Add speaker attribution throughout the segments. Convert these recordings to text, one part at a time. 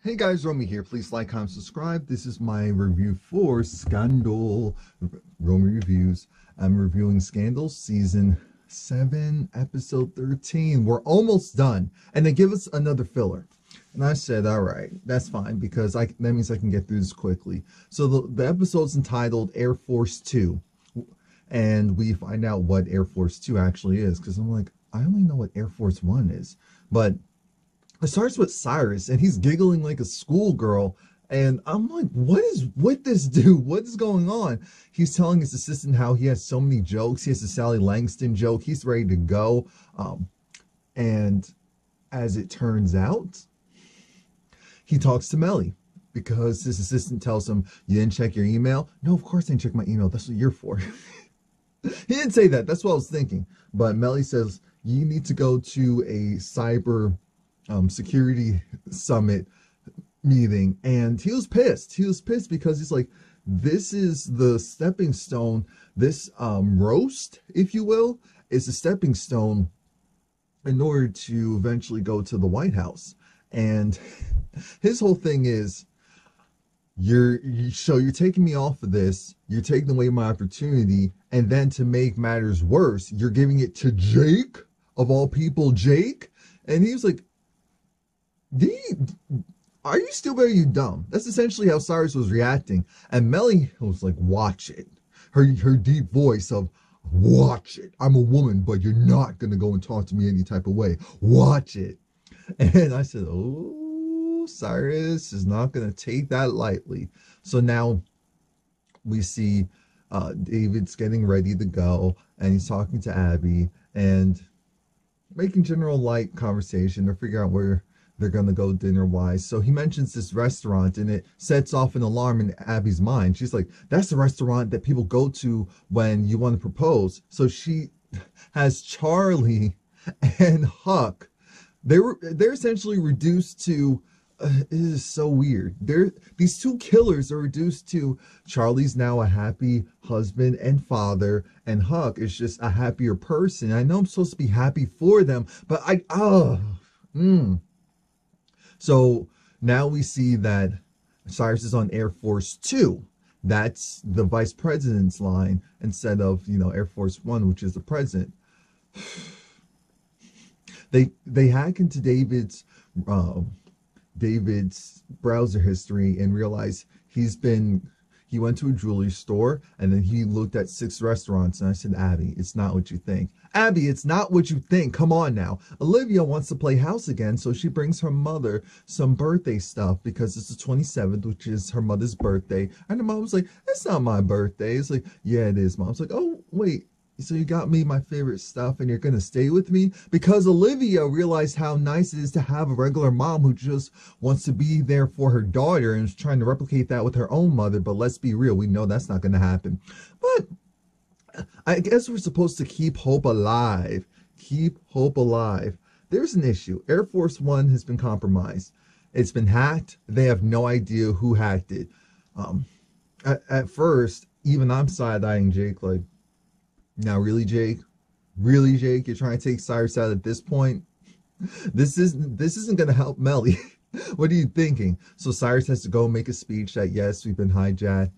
Speaker 1: Hey guys, Romie here. Please like, comment, subscribe. This is my review for Scandal, Romie Reviews. I'm reviewing Scandal Season 7, Episode 13. We're almost done. And they give us another filler. And I said, all right, that's fine, because that means I can get through this quickly. So the episode's entitled Air Force 2. And we find out what Air Force 2 actually is, because I'm like, I only know what Air Force 1 is. But it starts with Cyrus, and he's giggling like a schoolgirl, and I'm like, what is with this dude? What is going on? He's telling his assistant how he has so many jokes. He has a Sally Langston joke. He's ready to go. And as it turns out, he talks to Mellie, because his assistant tells him, you didn't check your email? No, of course I didn't check my email. That's what you're for. He didn't say that. That's what I was thinking. But Mellie says, you need to go to a cyber security summit meeting, and he was pissed. He was pissed because he's like, this is the stepping stone. This roast, if you will, is a stepping stone in order to eventually go to the White House. And his whole thing is, you're taking me off of this, you're taking away my opportunity, and then to make matters worse, you're giving it to Jake, of all people, Jake. And he was like, are you stupid or are you dumb? That's essentially how Cyrus was reacting. And Mellie was like, watch it. Her deep voice of, watch it. I'm a woman, but you're not going to go and talk to me any type of way. Watch it. And I said, oh, Cyrus is not going to take that lightly. So now we see David's getting ready to go, and he's talking to Abby and making general light conversation to figure out where they're going to go dinner-wise. So he mentions this restaurant, and it sets off an alarm in Abby's mind. She's like, that's the restaurant that people go to when you want to propose. So she has Charlie and Huck. They're essentially reduced to, it is so weird. These two killers are reduced to, Charlie's now a happy husband and father, and Huck is just a happier person. I know I'm supposed to be happy for them, but So now we see that Cyrus is on Air Force 2. That's the vice president's line instead of, Air Force 1, which is the president. They hack into David's browser history and realize he went to a jewelry store, and then he looked at 6 restaurants. And I said, Abby, it's not what you think. Abby, it's not what you think. Come on now. Olivia wants to play house again, so she brings her mother some birthday stuff because it's the 27th, which is her mother's birthday. And the mom was like, it's not my birthday. It's like, yeah, it is. Mom's like, oh, wait. So you got me my favorite stuff and you're going to stay with me? Because Olivia realized how nice it is to have a regular mom who just wants to be there for her daughter and is trying to replicate that with her own mother. But let's be real, we know that's not going to happen. But I guess we're supposed to keep hope alive. Keep hope alive. There's an issue. Air Force 1 has been compromised. It's been hacked. They have no idea who hacked it. At first, even I'm side-eyeing Jake like, now, really, Jake? Really, Jake? You're trying to take Cyrus out at this point? This isn't going to help Mellie. What are you thinking? So Cyrus has to go make a speech that, yes, we've been hijacked.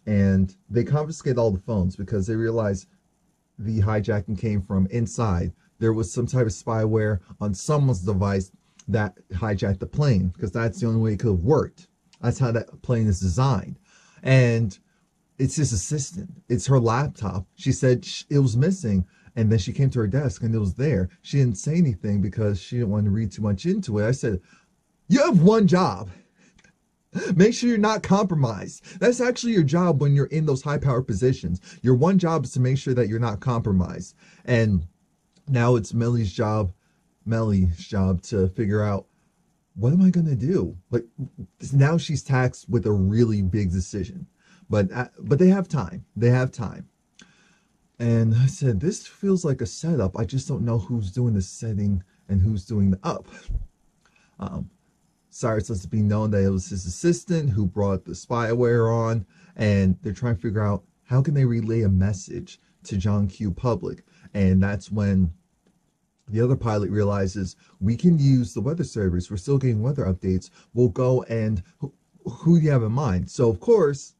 Speaker 1: And they confiscate all the phones because they realize the hijacking came from inside. There was some type of spyware on someone's device that hijacked the plane, because that's the only way it could have worked. That's how that plane is designed. And it's his assistant. It's her laptop. She said it was missing, and then she came to her desk and it was there. She didn't say anything because she didn't want to read too much into it. I said, you have one job. Make sure you're not compromised. That's actually your job when you're in those high-powered positions. Your one job is to make sure that you're not compromised. And now it's Mellie's job to figure out, what am I going to do? Like, now she's taxed with a really big decision. But they have time. They have time. And I said, this feels like a setup. I just don't know who's doing the setting and who's doing the up. Cyrus lets it be known that it was his assistant who brought the spyware on. And they're trying to figure out, how can they relay a message to John Q. Public? And that's when The other pilot realizes we can use the weather service. We're still getting weather updates. We'll go and who do you have in mind? So, of course,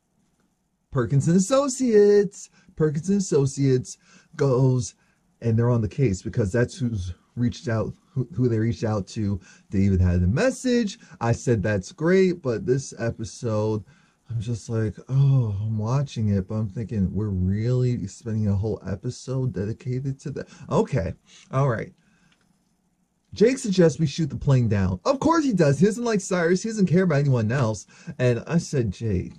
Speaker 1: Perkins and Associates. Perkins and Associates goes and they're on the case because that's who's reached out, who they reached out to. David had a message. I said that's great, but this episode, I'm just like, oh, I'm watching it, but I'm thinking we're really spending a whole episode dedicated to that. Okay, all right. Jake suggests we shoot the plane down. Of course he does. He doesn't like Cyrus. He doesn't care about anyone else. And I said, Jake,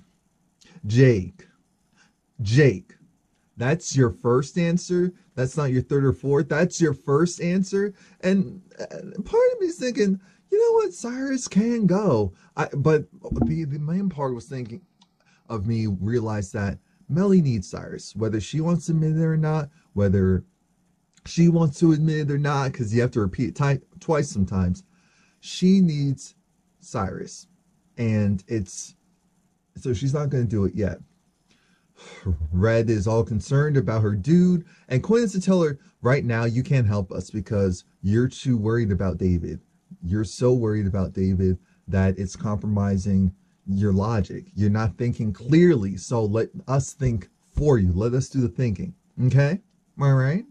Speaker 1: that's your first answer? That's not your third or fourth? That's your first answer? And part of me is thinking, you know what? Cyrus can go. But the main part was thinking of me realized that Mellie needs Cyrus. Whether she wants to admit it or not, whether she wants to admit it or not, because you have to repeat it twice sometimes, she needs Cyrus. And so she's not going to do it yet. Red is all concerned about her dude, and Quinn is to tell her, right now you can't help us because you're too worried about David. You're so worried about David that it's compromising your logic. You're not thinking clearly, so let us think for you. Let us do the thinking. Okay? All right?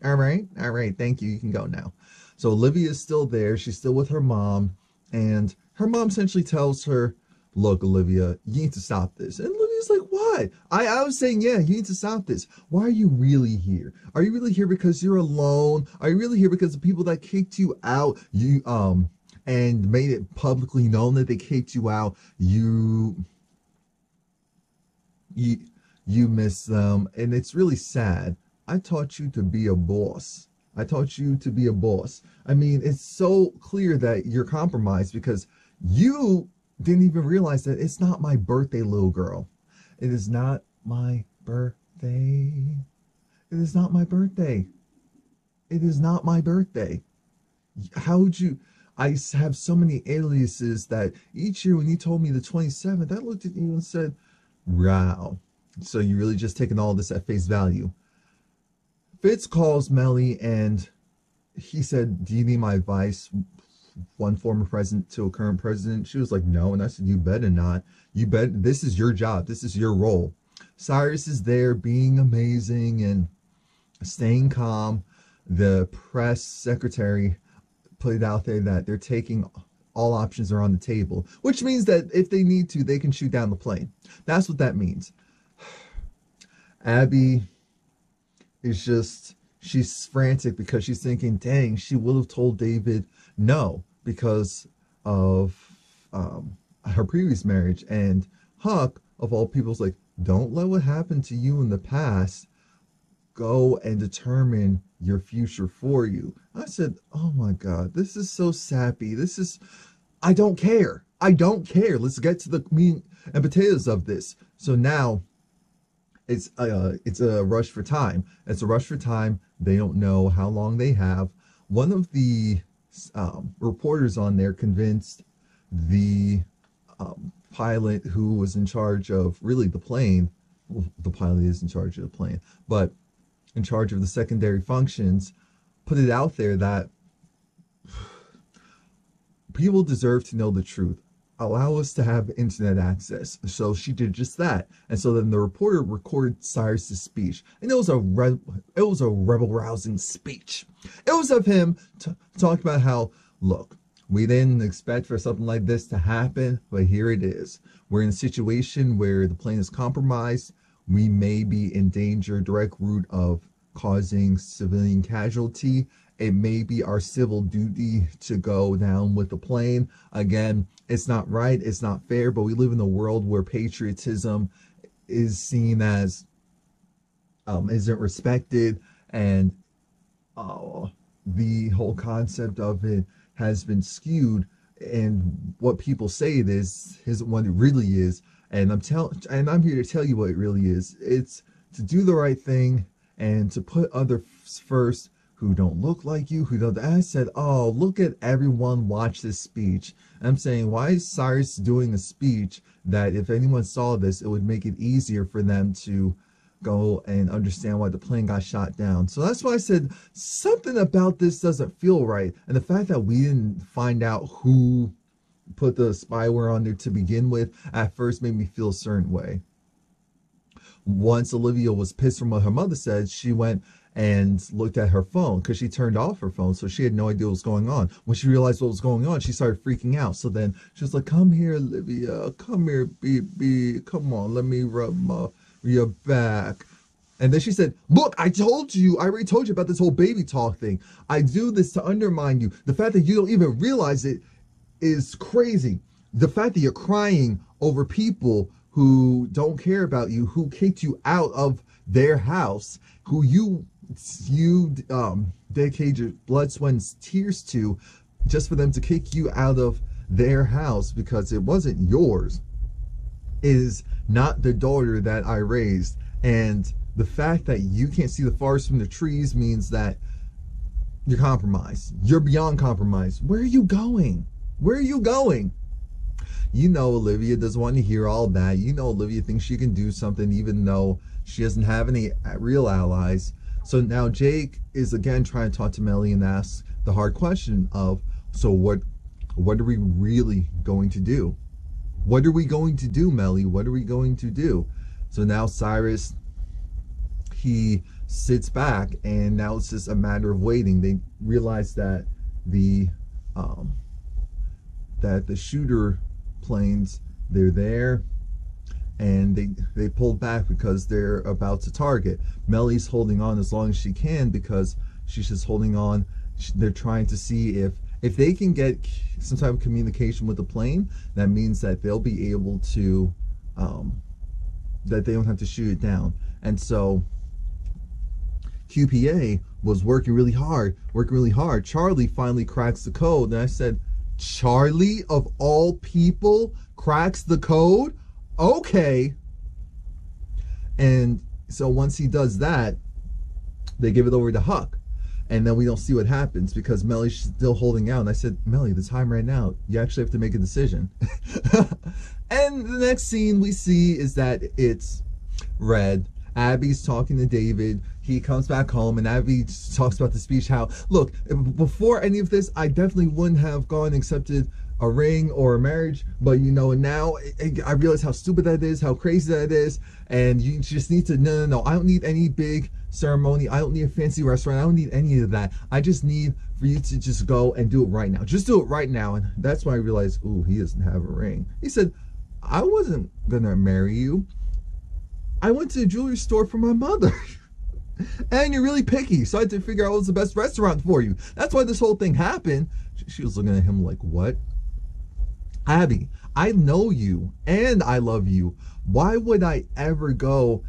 Speaker 1: All right? All right. Thank you. You can go now. So Olivia is still there. She's still with her mom, and her mom essentially tells her, look, Olivia, you need to stop this. And Olivia's like, what? I was saying, yeah, you need to stop this. Why are you really here? Are you really here because you're alone? Are you really here because the people that kicked you out, and made it publicly known that they kicked you out, you miss them? And it's really sad. I taught you to be a boss. I taught you to be a boss. I mean, it's so clear that you're compromised because you didn't even realize that it's not my birthday, little girl. It is not my birthday. It is not my birthday. It is not my birthday. How would you... I have so many aliases that each year when you told me the 27th, I looked at you and said, wow. So you really just taking all this at face value. Fitz calls Mellie and he said, do you need my advice? One former president to a current president. She was like, no. And I said, you better not. You bet. This is your job. This is your role. Cyrus is there being amazing and staying calm. The press secretary put it out there that they're taking all options are on the table, which means that if they need to, they can shoot down the plane. That's what that means. Abby is just, she's frantic because she's thinking, dang, she would have told David no because of her previous marriage. And Huck, of all people, is like, don't let what happened to you in the past go and determine your future for you. I said, oh my God, this is so sappy. This is, I don't care. I don't care. Let's get to the meat and potatoes of this. So now it's a rush for time. It's a rush for time. They don't know how long they have. One of the reporters on there convinced the pilot who was in charge of really the plane. Well, the pilot is in charge of the plane, but in charge of the secondary functions, put it out there that people deserve to know the truth. Allow us to have internet access. So she did just that. And so then the reporter recorded Cyrus's speech. And it was a rebel-rousing speech. It was of him talking about how, look, we didn't expect for something like this to happen, but here it is. We're in a situation where the plane is compromised. We may be in danger, direct route of causing civilian casualty. It may be our civil duty to go down with the plane. Again, it's not right, it's not fair, but we live in a world where patriotism is seen as isn't respected, and the whole concept of it has been skewed, and what people say it is isn't what it really is. And I'm here to tell you what it really is. It's to do the right thing and to put others first who don't look like you, who don't. I said, oh, look at everyone watch this speech. And I'm saying, why is Cyrus doing a speech that if anyone saw this, it would make it easier for them to go and understand why the plane got shot down. So that's why I said something about this doesn't feel right. And the fact that we didn't find out who put the spyware on there to begin with at first made me feel a certain way. Once Olivia was pissed from what her mother said, she went and looked at her phone because she turned off her phone, so she had no idea what was going on. When she realized what was going on, she started freaking out. So then she was like, "Come here, Olivia. Come here, baby. Come on, let me rub your back." And then she said, "Look, I already told you about this whole baby talk thing. I do this to undermine you. The fact that you don't even realize it is crazy. The fact that you're crying over people who don't care about you, who kicked you out of their house, who you dedicate your blood, sweat, and tears to, just for them to kick you out of their house because it wasn't yours, is not the daughter that I raised. And the fact that you can't see the forest from the trees means that you're compromised. You're beyond compromise. Where are you going? Where are you going?" You know Olivia doesn't want to hear all that. You know Olivia thinks she can do something even though she doesn't have any real allies. So now Jake is again trying to talk to Mellie and ask the hard question of, so what are we really going to do? What are we going to do, Mellie? What are we going to do? So now Cyrus, he sits back, and now it's just a matter of waiting. They realize that the shooter planes, they're there, and they pulled back because they're about to target. Mellie's holding on as long as she can because she's just holding on. They're trying to see if they can get some type of communication with the plane. That means that they'll be able to that they don't have to shoot it down. And so QPA was working really hard. Charlie finally cracks the code, and I said, "Charlie of all people cracks the code? Okay." And so once he does that, they give it over to Huck, and then we don't see what happens because Mellie's still holding out. And I said, "Mellie, the time right now, you actually have to make a decision." And the next scene we see is that it's Red. Abby's talking to David. He comes back home, and Abby talks about the speech, how, look, before any of this, I definitely wouldn't have gone and accepted a ring or a marriage, but you know, now I realize how stupid that is, how crazy that is, and you just need to, no, I don't need any big ceremony, I don't need a fancy restaurant, I don't need any of that. I just need for you to just go and do it right now. Just do it right now. And that's when I realized, ooh, he doesn't have a ring. He said, "I wasn't gonna marry you. I went to a jewelry store for my mother." "And you're really picky, so I had to figure out what's the best restaurant for you. That's why this whole thing happened." She was looking at him like, "What?" "Abby, I know you and I love you. Why would I ever go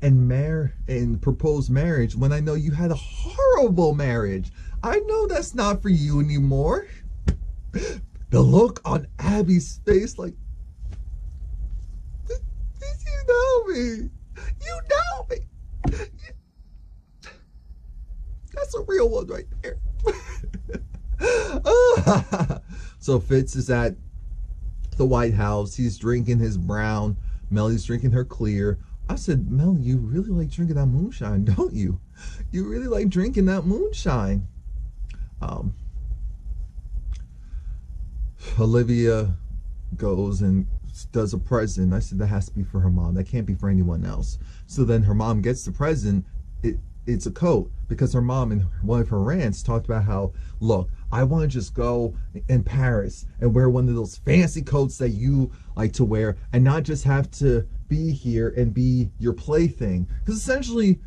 Speaker 1: and propose marriage when I know you had a horrible marriage? I know that's not for you anymore." The look on Abby's face, like, you know me. You know me. That's a real one right there. So Fitz is at the White House. He's drinking his brown. Mellie's drinking her clear. I said, "Mellie, you really like drinking that moonshine, don't you? You really like drinking that moonshine." Olivia goes and does a present. I said, that has to be for her mom. That can't be for anyone else. So then her mom gets the present. It's a coat, because her mom in one of her rants talked about how, look, I want to just go in Paris and wear one of those fancy coats that you like to wear and not just have to be here and be your plaything. Because essentially,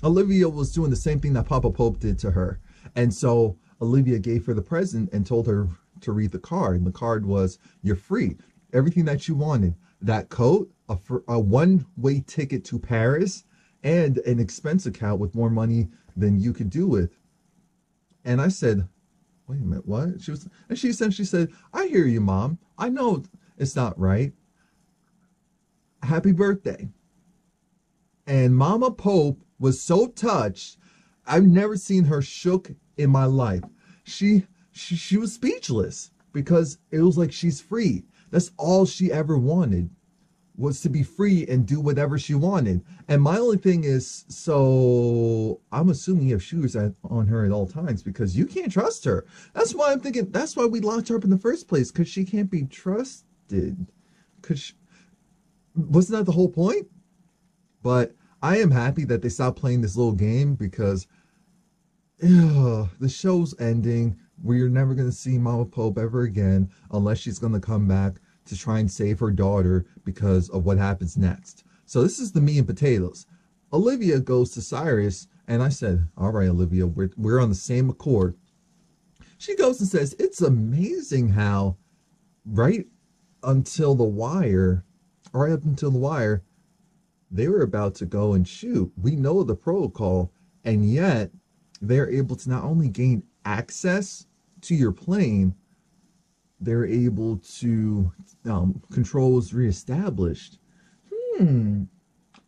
Speaker 1: Olivia was doing the same thing that Papa Pope did to her. And so Olivia gave her the present and told her to read the card. And the card was, "You're free. Everything that you wanted. That coat, a one-way ticket to Paris, and an expense account with more money than you could do with." And I said, "Wait a minute, what?" And she essentially said, "I hear you, Mom. I know it's not right. Happy birthday." And Mama Pope was so touched. I've never seen her shook in my life. She was speechless because it was like she's free. That's all she ever wanted, was to be free and do whatever she wanted. And my only thing is, so I'm assuming you have shooters on her at all times because you can't trust her. That's why I'm thinking, that's why we locked her up in the first place, because she can't be trusted. Wasn't that the whole point? But I am happy that they stopped playing this little game because the show's ending. We're never going to see Mama Pope ever again unless she's going to come back to try and save her daughter because of what happens next. So this is the meat and potatoes. Olivia goes to Cyrus, and I said, all right, Olivia, we're on the same accord. She goes and says, it's amazing how right up until the wire, they were about to go and shoot. We know the protocol, and yet they're able to not only gain access to your plane, they're able to control was reestablished.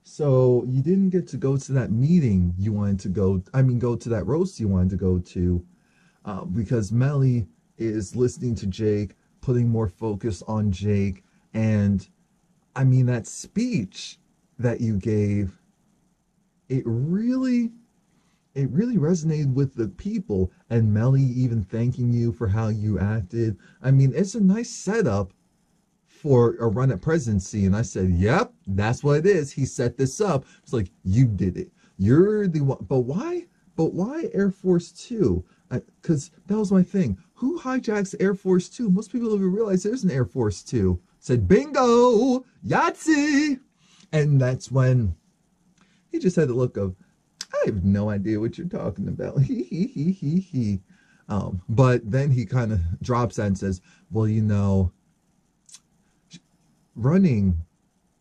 Speaker 1: So you didn't get to go to that meeting you wanted to go, go to that roast you wanted to go to, because Mellie is listening to Jake, putting more focus on Jake, and that speech that you gave, it really resonated with the people, and Mellie even thanking you for how you acted. It's a nice setup for a run at presidency. And I said, yep, that's what it is. He set this up. It's like, you did it. You're the one. But why Air Force Two? Because that was my thing. Who hijacks Air Force Two? Most people don't even realize there's an Air Force Two. Said, bingo, Yahtzee. And that's when he just had the look of, I have no idea what you're talking about. But then he kind of drops that and says, well, running,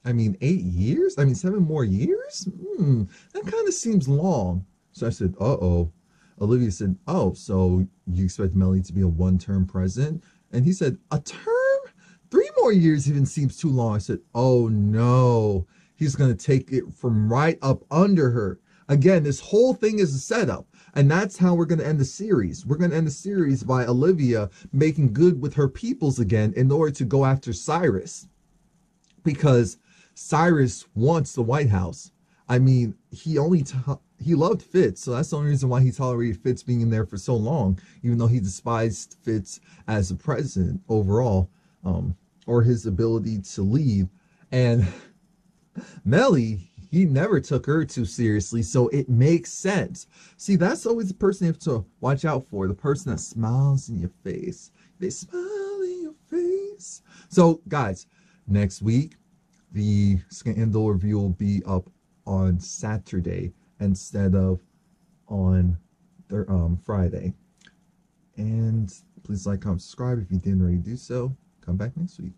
Speaker 1: 8 years? 7 more years? That kind of seems long. So I said, uh-oh. Olivia said, oh, so you expect Mellie to be a one-term president? And he said, a term? 3 more years even seems too long. I said, oh, no. He's going to take it from right up under her. Again, this whole thing is a setup, and that's how we're going to end the series. We're going to end the series by Olivia making good with her peoples again in order to go after Cyrus, because Cyrus wants the White House. He loved Fitz, so that's the only reason why he tolerated Fitz being in there for so long, even though he despised Fitz as a president overall, or his ability to lead. And Mellie, he never took her too seriously, so it makes sense. See, that's always the person you have to watch out for, the person that smiles in your face. They smile in your face. So, guys, next week, the scandal review will be up on Saturday instead of on Friday. And please like, comment, subscribe if you didn't already do so. Come back next week.